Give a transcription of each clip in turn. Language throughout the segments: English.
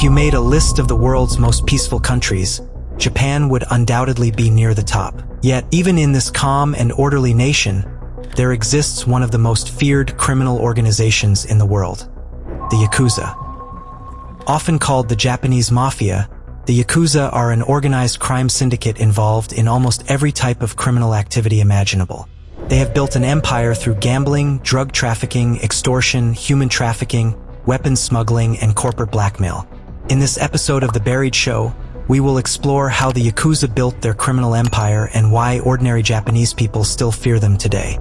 If you made a list of the world's most peaceful countries, Japan would undoubtedly be near the top. Yet, even in this calm and orderly nation, there exists one of the most feared criminal organizations in the world, the Yakuza. Often called the Japanese Mafia, the Yakuza are an organized crime syndicate involved in almost every type of criminal activity imaginable. They have built an empire through gambling, drug trafficking, extortion, human trafficking, weapons smuggling, and corporate blackmail. In this episode of The Buried Show, we will explore how the Yakuza built their criminal empire and why ordinary Japanese people still fear them today.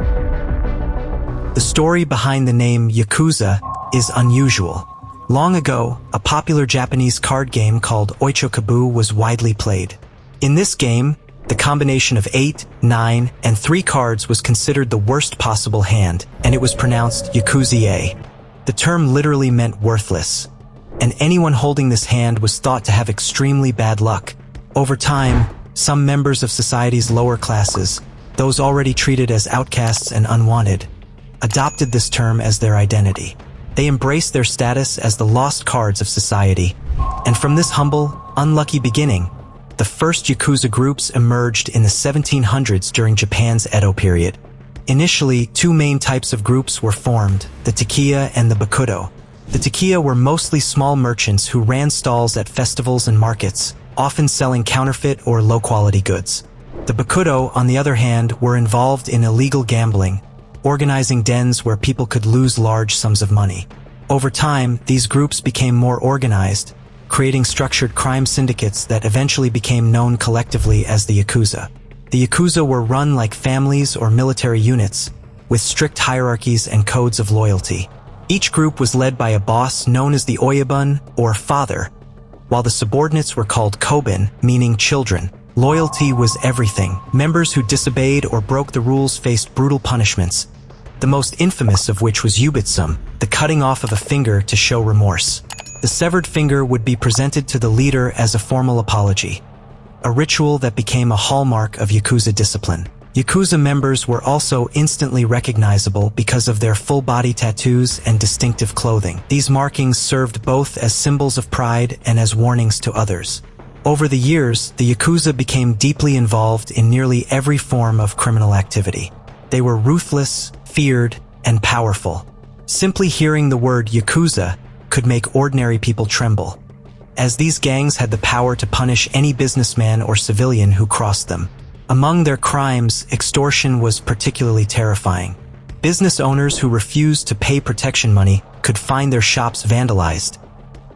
The story behind the name Yakuza is unusual. Long ago, a popular Japanese card game called Oichokabu was widely played. In this game, the combination of 8, 9, and 3 cards was considered the worst possible hand, and it was pronounced Yakuza. The term literally meant worthless, and anyone holding this hand was thought to have extremely bad luck. Over time, some members of society's lower classes, those already treated as outcasts and unwanted, adopted this term as their identity. They embraced their status as the lost cards of society. And from this humble, unlucky beginning, the first Yakuza groups emerged in the 1700s during Japan's Edo period. Initially, 2 main types of groups were formed, the Takiya and the Bakudo. The Takiya were mostly small merchants who ran stalls at festivals and markets, often selling counterfeit or low-quality goods. The Bakudo, on the other hand, were involved in illegal gambling, organizing dens where people could lose large sums of money. Over time, these groups became more organized, creating structured crime syndicates that eventually became known collectively as the Yakuza. The Yakuza were run like families or military units, with strict hierarchies and codes of loyalty. Each group was led by a boss known as the Oyabun, or father, while the subordinates were called Kobun, meaning children. Loyalty was everything. Members who disobeyed or broke the rules faced brutal punishments, the most infamous of which was yubitsum, the cutting off of a finger to show remorse. The severed finger would be presented to the leader as a formal apology, a ritual that became a hallmark of Yakuza discipline. Yakuza members were also instantly recognizable because of their full-body tattoos and distinctive clothing. These markings served both as symbols of pride and as warnings to others. Over the years, the Yakuza became deeply involved in nearly every form of criminal activity. They were ruthless, feared, and powerful. Simply hearing the word Yakuza could make ordinary people tremble, as these gangs had the power to punish any businessman or civilian who crossed them. Among their crimes, extortion was particularly terrifying. Business owners who refused to pay protection money could find their shops vandalized,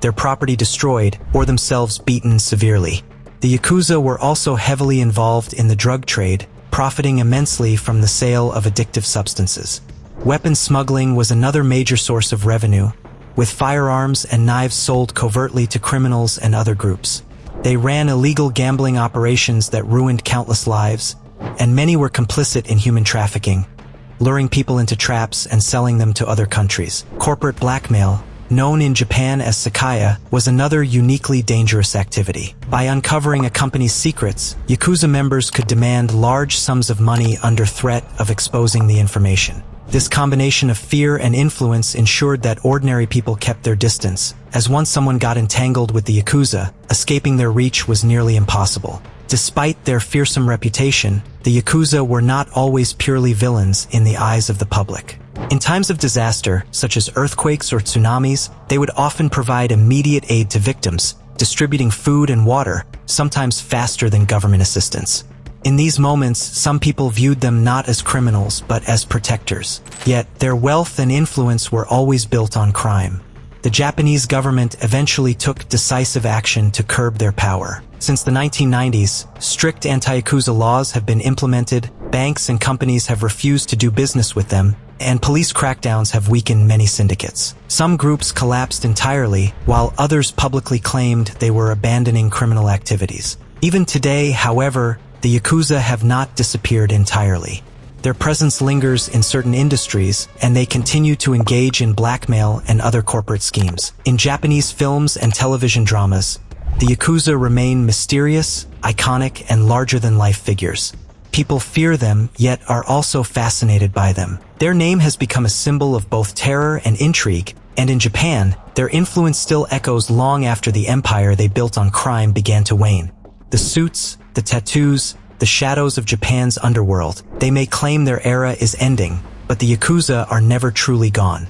their property destroyed, or themselves beaten severely. The Yakuza were also heavily involved in the drug trade, profiting immensely from the sale of addictive substances. Weapon smuggling was another major source of revenue, with firearms and knives sold covertly to criminals and other groups. They ran illegal gambling operations that ruined countless lives, and many were complicit in human trafficking, luring people into traps and selling them to other countries. Corporate blackmail, known in Japan as sakaya, was another uniquely dangerous activity. By uncovering a company's secrets, Yakuza members could demand large sums of money under threat of exposing the information. This combination of fear and influence ensured that ordinary people kept their distance, as once someone got entangled with the Yakuza, escaping their reach was nearly impossible. Despite their fearsome reputation, the Yakuza were not always purely villains in the eyes of the public. In times of disaster, such as earthquakes or tsunamis, they would often provide immediate aid to victims, distributing food and water, sometimes faster than government assistance. In these moments, some people viewed them not as criminals, but as protectors. Yet, their wealth and influence were always built on crime. The Japanese government eventually took decisive action to curb their power. Since the 1990s, strict anti-Yakuza laws have been implemented, banks and companies have refused to do business with them, and police crackdowns have weakened many syndicates. Some groups collapsed entirely, while others publicly claimed they were abandoning criminal activities. Even today, however, the Yakuza have not disappeared entirely. Their presence lingers in certain industries, and they continue to engage in blackmail and other corporate schemes. In Japanese films and television dramas, the Yakuza remain mysterious, iconic, and larger-than-life figures. People fear them, yet are also fascinated by them. Their name has become a symbol of both terror and intrigue, and in Japan, Their influence still echoes long after the empire they built on crime began to wane. The suits, the tattoos, the shadows of Japan's underworld, they may claim their era is ending, but the Yakuza are never truly gone.